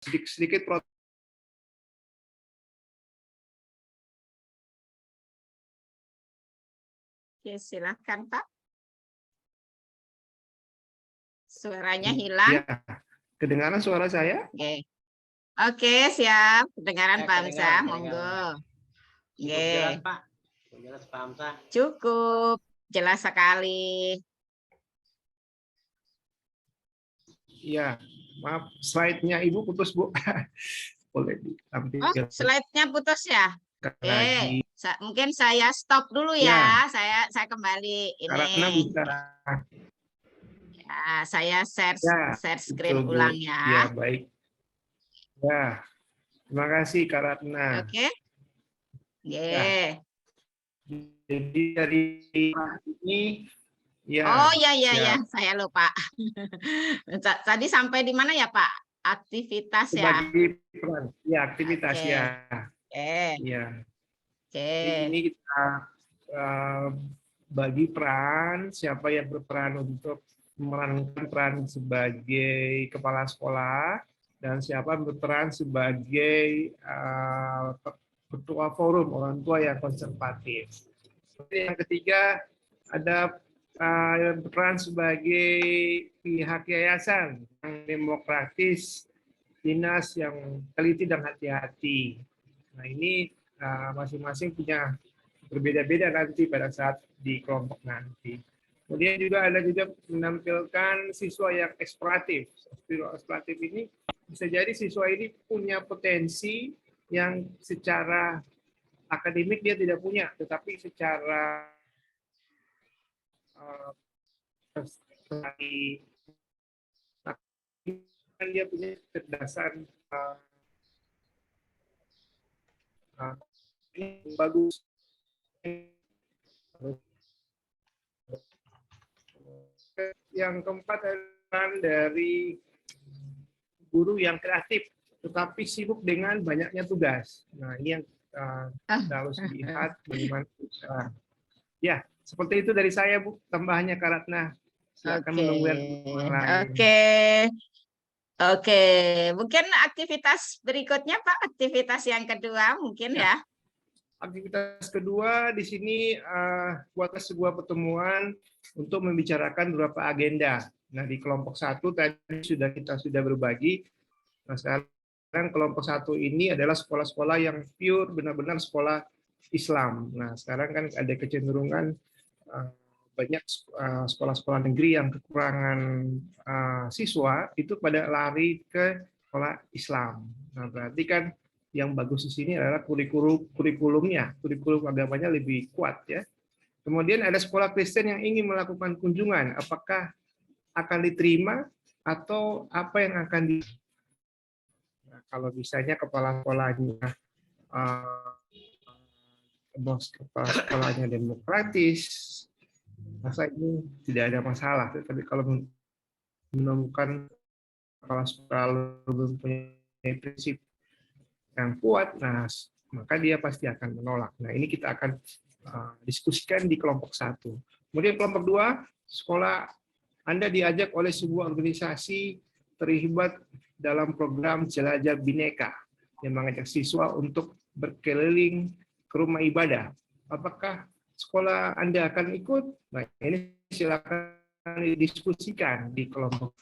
sedikit protes. Oke, silahkan Pak. Suaranya hilang. Ya, kedengaran suara saya? Oke. Oke, siap. Kedengaran Pak Hamzah, kedengaran. monggo. Cukup Oke. jelas, Pak. Jelas, Pak Hamzah. Cukup, jelas sekali. Iya, maaf, slide-nya Ibu putus, Bu. Boleh ditampilkan Oh, slide-nya putus ya? lagi. Oke, mungkin saya stop dulu Ya. ya. Saya kembali Karena ini. bisa. Ya, saya share screen betul, Bu. ulang Ya, ya. baik. Ya, terima kasih Kak Ratna. Oke. Ya. Jadi dari ini, ya. Oh ya, saya lupa. Tadi sampai di mana ya Pak? Aktivitas ya. Sebagai peran, ya aktivitas Oke. ya. Oke. Ya. Oke. Jadi ini kita bagi peran, siapa yang berperan untuk memerankan peran sebagai kepala sekolah dan siapa berperan sebagai ketua forum orang tua yang konservatif. Yang ketiga ada yang berperan sebagai pihak yayasan yang demokratis, dinas yang teliti dan hati-hati. Nah ini masing-masing punya berbeda-beda nanti pada saat di kelompok nanti. Kemudian juga ada juga menampilkan siswa yang eksploratif. Siswa eksploratif ini bisa jadi siswa ini punya potensi yang secara akademik dia tidak punya, tetapi secara dia punya kecerdasan bagus. Yang keempat adalah dari guru yang kreatif, tetapi sibuk dengan banyaknya tugas. Nah, ini yang kita harus lihat bagaimana. Ya, seperti itu dari saya, Bu. Tambahannya Kak Ratna. Silakan menunggu yang lain. Oke. Mungkin aktivitas berikutnya, Pak. Aktivitas yang kedua mungkin ya. Aktivitas kedua di sini buatlah sebuah pertemuan untuk membicarakan beberapa agenda. Nah, di kelompok 1 tadi kita sudah berbagi. Nah, sekarang kelompok 1 ini adalah sekolah-sekolah yang pure, benar-benar sekolah Islam. Nah, sekarang kan ada kecenderungan banyak sekolah-sekolah negeri yang kekurangan siswa itu pada lari ke sekolah Islam. Nah, berarti kan yang bagus di sini adalah kurikulumnya, kurikulum agamanya lebih kuat ya. Kemudian ada sekolah Kristen yang ingin melakukan kunjungan, apakah akan diterima atau apa yang akan di nah, kalau misalnya kepala sekolahnya demokratis, masa ini tidak ada masalah. Tapi kalau menemukan kepala sekolah belum punya prinsip yang kuat, nah maka dia pasti akan menolak. Nah ini kita akan diskusikan di kelompok 1. Kemudian kelompok 2, sekolah Anda diajak oleh sebuah organisasi terlibat dalam program Jelajah Bhinneka yang mengajak siswa untuk berkeliling ke rumah ibadah. Apakah sekolah Anda akan ikut? Nah ini silakan didiskusikan di kelompok.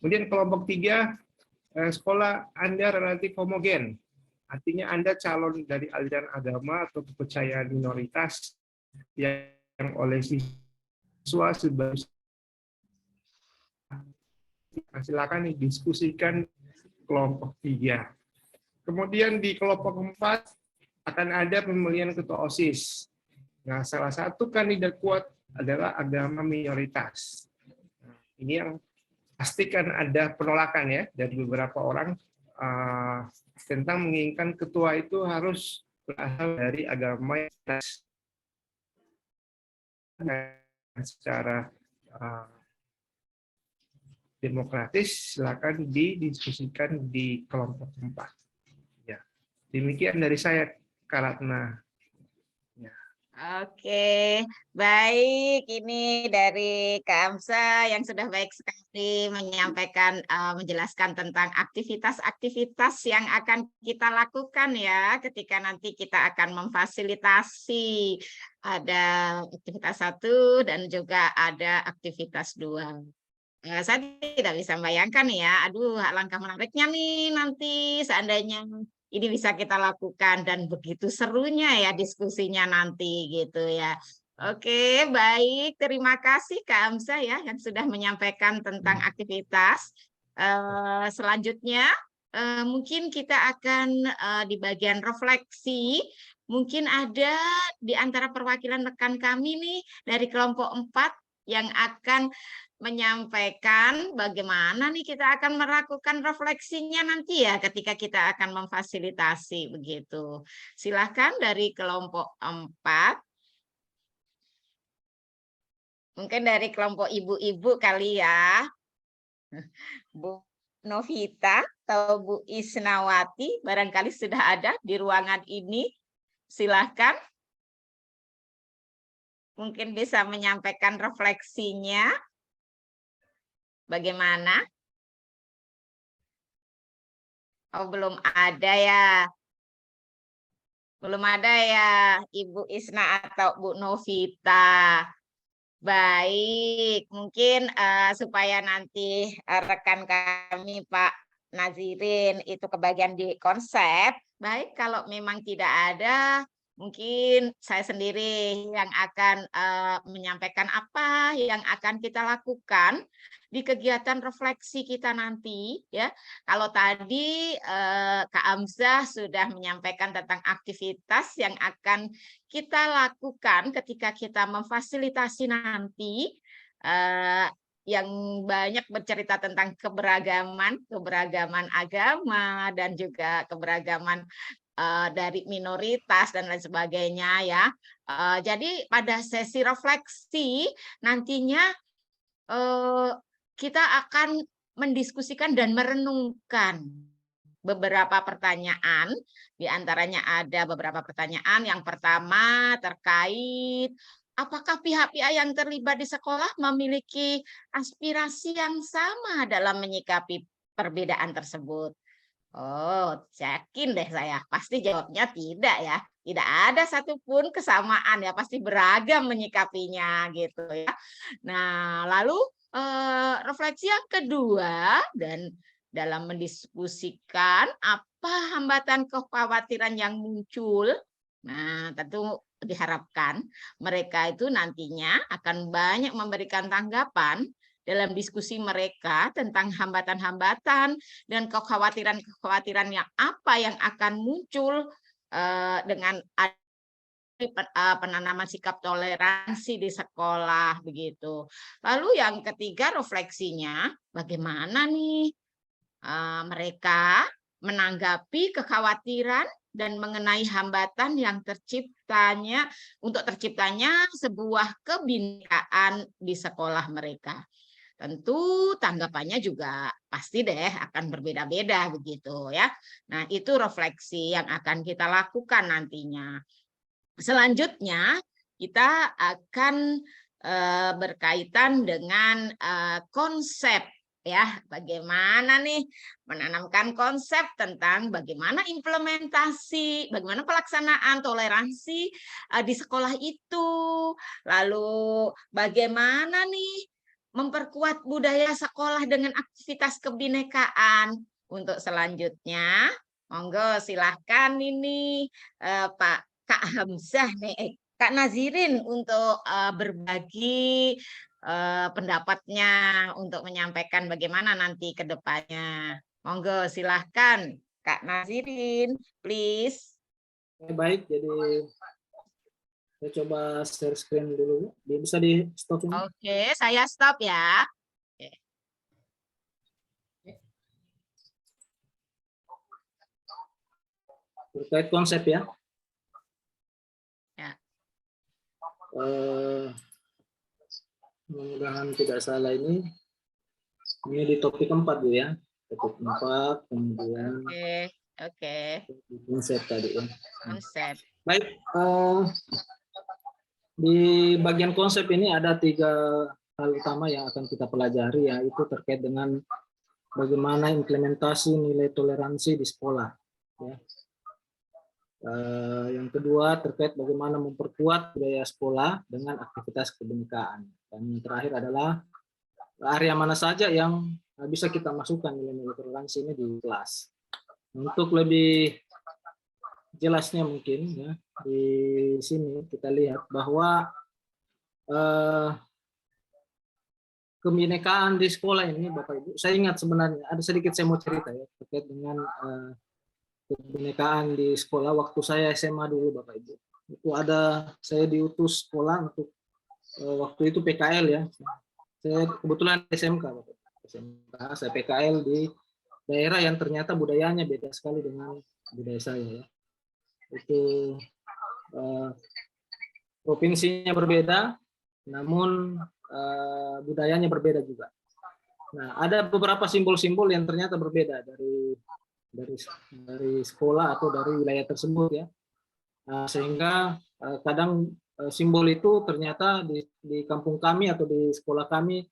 Kemudian kelompok 3, sekolah Anda relatif homogen. Artinya Anda calon dari aliran agama atau kepercayaan minoritas yang oleh siswa sebagai silakan didiskusikan kelompok 3. Kemudian di kelompok 4 akan ada pemilihan ketua OSIS. Nah, salah satu kandidat kuat adalah agama minoritas. Nah, ini yang pastikan ada penolakan ya dari beberapa orang tentang menginginkan ketua itu harus berasal dari agama yang secara demokratis. Silakan didiskusikan di kelompok 4. Ya, demikian dari saya, Kak Ratna. Ya. Oke, baik. Ini dari Kak Amsa yang sudah baik sekali menyampaikan, menjelaskan tentang aktivitas-aktivitas yang akan kita lakukan ya, ketika nanti kita akan memfasilitasi. Ada aktivitas 1 dan juga ada aktivitas 2. Saya tidak bisa membayangkan ya, aduh alangkah menariknya nih nanti seandainya ini bisa kita lakukan dan begitu serunya ya diskusinya nanti gitu ya. Oke, baik. Terima kasih Kak Amsa ya yang sudah menyampaikan tentang aktivitas. Selanjutnya mungkin kita akan di bagian refleksi. Mungkin ada di antara perwakilan rekan kami nih dari kelompok 4 yang akan menyampaikan bagaimana nih kita akan melakukan refleksinya nanti ya ketika kita akan memfasilitasi begitu. Silahkan dari kelompok 4. Mungkin dari kelompok ibu-ibu kali ya. Bu Novita atau Bu Isnawati barangkali sudah ada di ruangan ini. Silahkan. Mungkin bisa menyampaikan refleksinya. Bagaimana? Oh, belum ada ya. Belum ada ya, Ibu Isna atau Bu Novita. Baik, mungkin supaya nanti rekan kami Pak Nazirin itu kebagian di konsep. Baik, kalau memang tidak ada, mungkin saya sendiri yang akan menyampaikan apa yang akan kita lakukan di kegiatan refleksi kita nanti ya. Kalau tadi Kak Amzah sudah menyampaikan tentang aktivitas yang akan kita lakukan ketika kita memfasilitasi nanti yang banyak bercerita tentang keberagaman agama dan juga keberagaman dari minoritas dan lain sebagainya ya. Jadi pada sesi refleksi nantinya kita akan mendiskusikan dan merenungkan beberapa pertanyaan. Di antaranya ada beberapa pertanyaan. Yang pertama terkait apakah pihak-pihak yang terlibat di sekolah memiliki aspirasi yang sama dalam menyikapi perbedaan tersebut? Oh, yakin deh saya. Pasti jawabnya tidak ya. Tidak ada satupun kesamaan ya. Pasti beragam menyikapinya gitu ya. Nah, lalu refleksi yang kedua dan dalam mendiskusikan apa hambatan kekhawatiran yang muncul. Nah, tentu diharapkan mereka itu nantinya akan banyak memberikan tanggapan dalam diskusi mereka tentang hambatan-hambatan dan kekhawatiran-kekhawatiran yang apa yang akan muncul dengan penanaman sikap toleransi di sekolah begitu. Lalu yang ketiga refleksinya bagaimana nih mereka menanggapi kekhawatiran dan mengenai hambatan yang terciptanya sebuah kebinekaan di sekolah mereka. Tentu tanggapannya juga pasti deh akan berbeda-beda begitu ya. Nah, itu refleksi yang akan kita lakukan nantinya. Selanjutnya kita akan berkaitan dengan konsep ya, bagaimana nih menanamkan konsep tentang bagaimana implementasi, bagaimana pelaksanaan toleransi di sekolah itu, lalu bagaimana nih memperkuat budaya sekolah dengan aktivitas kebinekaan. Untuk selanjutnya, monggo silahkan ini Pak Kak Hamzah nih, Kak Nazirin untuk berbagi pendapatnya untuk menyampaikan bagaimana nanti ke depannya. Monggo silahkan Kak Nazirin, please. Baik, jadi saya coba share screen dulu. Bisa di stop ini? Oke, saya stop ya. Terkait konsep ya. Mudah-mudahan tidak salah ini di topik 4 Bu ya. Topik 4, kemudian Oke. konsep tadi ya. Konsep. Baik, Di bagian konsep ini ada 3 hal utama yang akan kita pelajari, yaitu terkait dengan bagaimana implementasi nilai toleransi di sekolah. Ya. Yang kedua terkait bagaimana memperkuat budaya sekolah dengan aktivitas kebinekaan. Dan yang terakhir adalah area mana saja yang bisa kita masukkan nilai-nilai toleransi ini di kelas. Untuk lebih jelasnya mungkin ya, di sini kita lihat bahwa kebinekaan di sekolah ini, Bapak Ibu, saya ingat sebenarnya ada sedikit saya mau cerita ya terkait dengan kebinekaan di sekolah waktu saya SMA dulu, Bapak Ibu. Itu ada saya diutus sekolah untuk waktu itu PKL ya. Saya kebetulan SMK, Bapak. SMK, saya PKL di daerah yang ternyata budayanya beda sekali dengan budaya saya ya. Itu provinsinya berbeda, namun budayanya berbeda juga. Nah, ada beberapa simbol-simbol yang ternyata berbeda dari sekolah atau dari wilayah tersebut ya. Sehingga kadang simbol itu ternyata di kampung kami atau di sekolah kami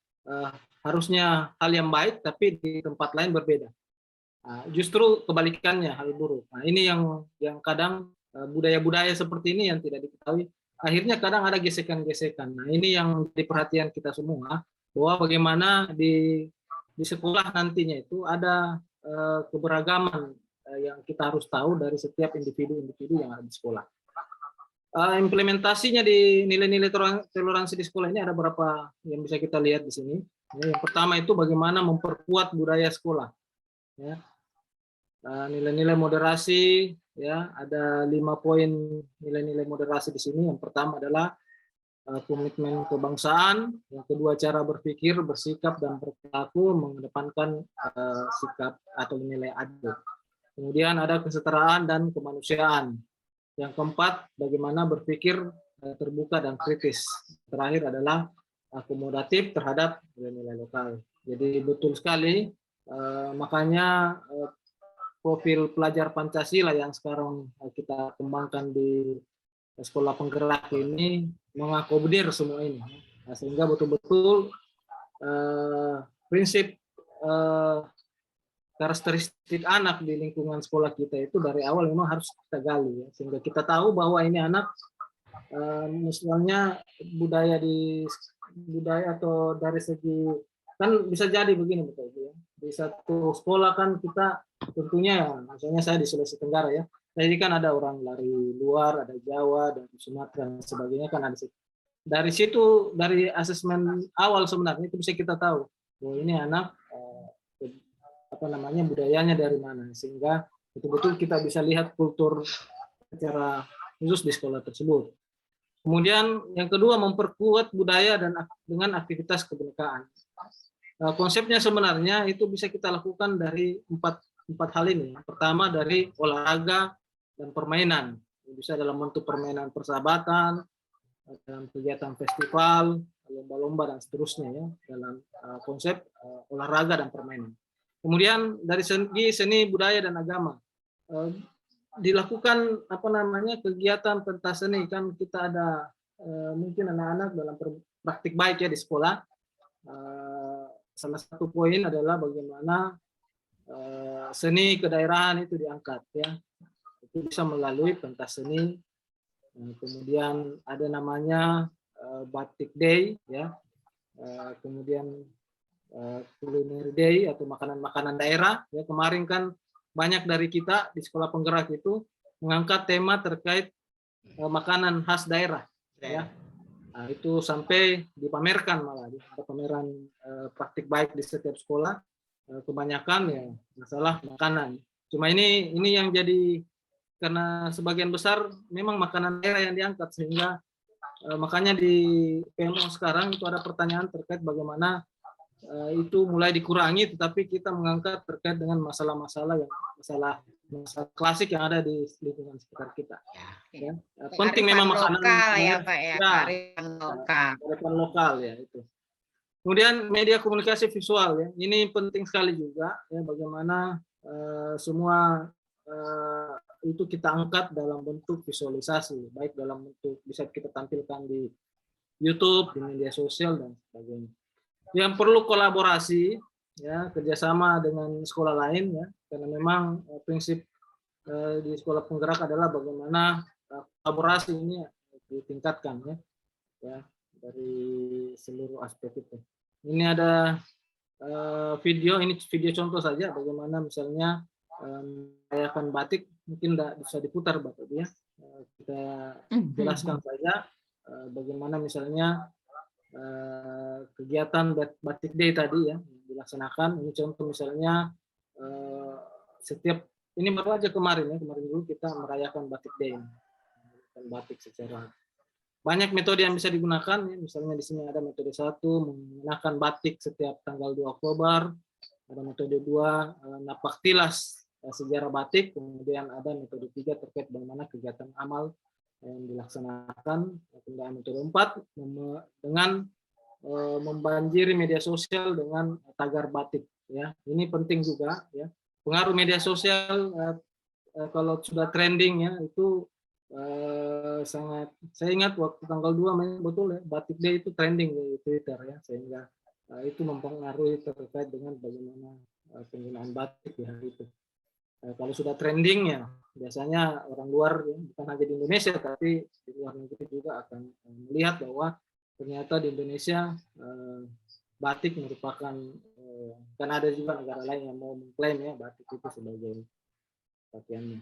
harusnya hal yang baik, tapi di tempat lain berbeda. Justru kebalikannya, hal buruk. Nah, ini yang kadang budaya-budaya seperti ini yang tidak diketahui, akhirnya kadang ada gesekan-gesekan. Nah, ini yang jadi perhatian kita semua, bahwa bagaimana di sekolah nantinya itu ada keberagaman yang kita harus tahu dari setiap individu-individu yang ada di sekolah. Implementasinya di nilai-nilai toleransi di sekolah ini ada beberapa yang bisa kita lihat di sini. Yang pertama itu bagaimana memperkuat budaya sekolah. Ya. Nilai-nilai moderasi, ya, ada 5 poin nilai-nilai moderasi di sini. Yang pertama adalah komitmen kebangsaan, yang kedua cara berpikir, bersikap dan berperilaku mengedepankan sikap atau nilai adil. Kemudian ada kesetaraan dan kemanusiaan. Yang keempat, bagaimana berpikir terbuka dan kritis. Terakhir adalah akomodatif terhadap nilai-nilai lokal. Jadi betul sekali, makanya profil pelajar Pancasila yang sekarang kita kembangkan di sekolah penggerak ini mengakomodir semua ini, sehingga betul-betul prinsip karakteristik anak di lingkungan sekolah kita itu dari awal memang harus kita gali ya, sehingga kita tahu bahwa ini anak misalnya budaya atau dari segi, kan bisa jadi begini Bapak Ibu ya, di satu sekolah kan kita tentunya ya, misalnya saya di Sulawesi Tenggara ya, jadi kan ada orang dari luar, ada Jawa, dan Sumatera dan sebagainya kan ada. Dari situ, dari asesmen awal sebenarnya itu bisa kita tahu bahwa ini anak budayanya dari mana, sehingga betul-betul kita bisa lihat kultur secara khusus di sekolah tersebut. Kemudian yang kedua, memperkuat budaya dan dengan aktivitas kebinekaan. Konsepnya sebenarnya itu bisa kita lakukan dari empat hal ini. Pertama dari olahraga dan permainan, bisa dalam bentuk permainan persahabatan, dalam kegiatan festival, lomba-lomba dan seterusnya ya, dalam konsep olahraga dan permainan. Kemudian dari segi seni budaya dan agama, dilakukan kegiatan pentas seni, kan kita ada mungkin anak-anak dalam praktik baik ya di sekolah. Salah satu poin adalah bagaimana seni kedaerahan itu diangkat ya, itu bisa melalui pentas seni. Kemudian ada namanya batik day ya, kemudian culinary day atau makanan-makanan daerah ya. Kemarin kan banyak dari kita di sekolah penggerak itu mengangkat tema terkait makanan khas daerah ya. Nah, itu sampai dipamerkan, malah ada pameran praktik baik di setiap sekolah. Kebanyakan ya masalah makanan. Cuma ini yang jadi, karena sebagian besar memang makanan daerah yang diangkat, sehingga makanya di PMO sekarang itu ada pertanyaan terkait bagaimana itu mulai dikurangi, tetapi kita mengangkat terkait dengan masalah-masalah klasik yang ada di lingkungan sekitar kita. Ya. Penting memang makanan lokal ya Pak ya, kearifan lokal. Kearifan lokal ya itu. Kemudian media komunikasi visual ya, ini penting sekali juga ya, bagaimana semua itu kita angkat dalam bentuk visualisasi, baik dalam bentuk bisa kita tampilkan di YouTube, di media sosial dan sebagainya. Yang perlu kolaborasi, ya, kerjasama dengan sekolah lain, ya, karena memang prinsip di sekolah penggerak adalah bagaimana kolaborasi ini ditingkatkan, ya, dari seluruh aspek itu. Ini ada video, ini video contoh saja bagaimana misalnya merayakan batik, mungkin tidak bisa diputar Bapak ya. Kita jelaskan saja bagaimana misalnya kegiatan Batik Day tadi, ya, dilaksanakan. Ini contoh misalnya setiap ini baru aja kemarin, ya, kemarin dulu kita merayakan Batik Day, batik secara banyak metode yang bisa digunakan, ya. Misalnya di sini ada metode 1 menggunakan batik setiap tanggal 2 Oktober, ada metode 2 napak tilas sejarah batik, kemudian ada metode 3 terkait bagaimana kegiatan amal yang dilaksanakan, kemudian metode 4 dengan membanjiri media sosial dengan tagar batik, ya. Ini penting juga, ya. Pengaruh media sosial kalau sudah trending, ya, itu sangat, saya ingat waktu tanggal 2 Mei betul, ya, Batik Day itu trending di Twitter, ya, sehingga itu mempengaruhi terkait dengan bagaimana penggunaan batik di hari itu. Kalau sudah trending, ya, biasanya orang luar, ya, bukan hanya di Indonesia tapi di luar negeri juga akan melihat bahwa ternyata di Indonesia batik merupakan, kan ada juga negara lain yang mau mengklaim, ya, batik itu sebagai pakaiannya.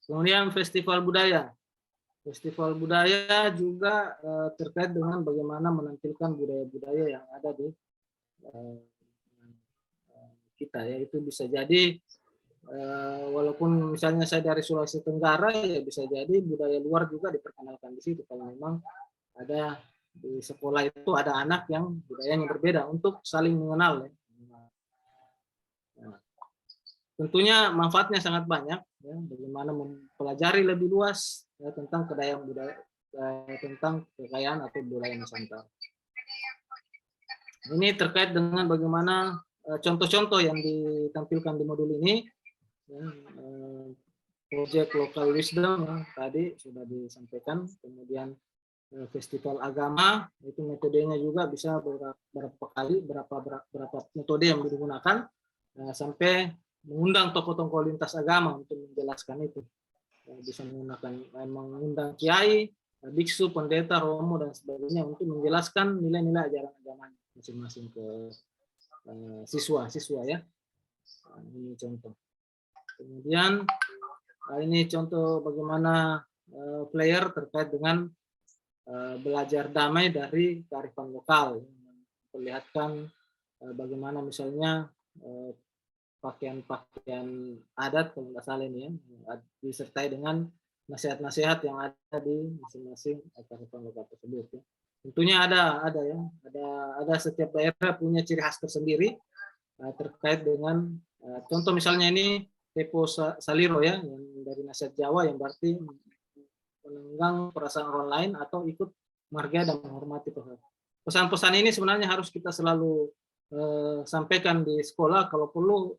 Kemudian festival budaya. Festival budaya juga terkait dengan bagaimana menampilkan budaya-budaya yang ada di kita, ya. Itu bisa jadi walaupun misalnya saya dari Sulawesi Tenggara, ya, bisa jadi budaya luar juga diperkenalkan di situ kalau memang ada di sekolah itu ada anak yang budayanya berbeda untuk saling mengenal, ya. Nah, tentunya manfaatnya sangat banyak, ya, bagaimana mempelajari lebih luas, ya, tentang tentang kekayaan atau budaya Nusantara. Ini terkait dengan bagaimana contoh-contoh yang ditampilkan di modul ini, ya, proyek Local Wisdom, ya, tadi sudah disampaikan, kemudian festival agama, itu metodenya juga bisa berapa metode yang digunakan, sampai mengundang tokoh-tokoh lintas agama untuk menjelaskan itu. Bisa mengundang kiai, biksu, pendeta, romo, dan sebagainya untuk menjelaskan nilai-nilai ajaran agama masing-masing ke siswa-siswa, ya. Ini contoh. Kemudian ini contoh bagaimana player terkait dengan belajar damai dari kearifan lokal, memperlihatkan bagaimana misalnya pakaian-pakaian adat, kalau nggak salah ini, ya, disertai dengan nasihat-nasihat yang ada di masing-masing kearifan lokal tersebut, ya. Tentunya ada setiap daerah punya ciri khas tersendiri terkait dengan contoh misalnya ini Tepo Saliro, ya, yang dari nasihat Jawa, yang berarti menenggang perasaan orang lain atau ikut menghargai dan menghormati pesan-pesan ini sebenarnya harus kita selalu sampaikan di sekolah. Kalau perlu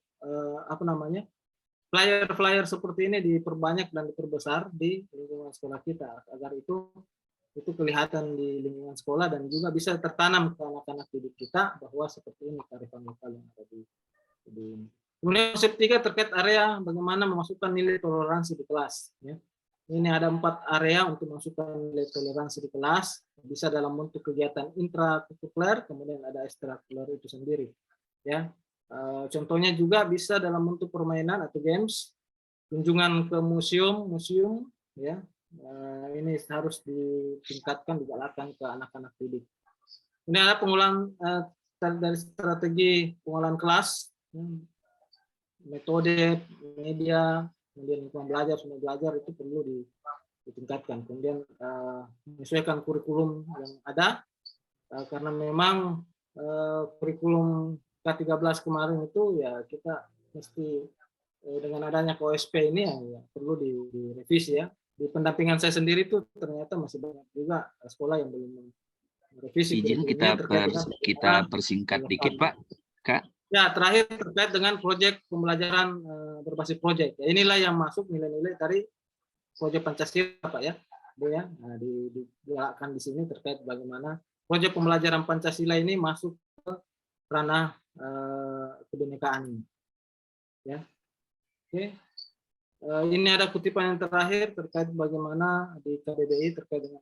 flyer-flyer seperti ini diperbanyak dan diperbesar di lingkungan sekolah kita agar itu kelihatan di lingkungan sekolah dan juga bisa tertanam ke anak-anak didik kita bahwa seperti ini kearifan lokal yang ada di. Kemudian konsep 3 terkait area bagaimana memasukkan nilai toleransi di kelas, ya. Ini ada 4 area untuk memasukkan nilai toleransi di kelas, bisa dalam bentuk kegiatan intrakurikuler, kemudian ada ekstrakurikuler itu sendiri, ya. Contohnya juga bisa dalam bentuk permainan atau games, kunjungan ke museum, ya. Ini harus ditingkatkan, digalakan ke anak-anak didik. Ini ada pengulangan dari strategi pengolahan kelas, metode, media, kemudian lingkungan belajar, semua belajar itu perlu ditingkatkan. Kemudian menyesuaikan kurikulum yang ada, karena memang kurikulum K13 kemarin itu, ya, kita mesti dengan adanya KOSP ini, ya, perlu direvisi, ya. Di pendampingan saya sendiri itu ternyata masih banyak juga sekolah yang belum merevisi. Izin kita persingkat dikit, Pak. Kak. Ya, terakhir terkait dengan proyek pembelajaran berbasis proyek. Ya, inilah yang masuk nilai-nilai dari proyek Pancasila, Pak ya. Bu ya. Nah, dijelaskan di sini terkait bagaimana proyek pembelajaran Pancasila ini masuk ke ranah kebinekaan ini. Ya. Oke. Ini ada kutipan yang terakhir terkait bagaimana di KBBI terkait dengan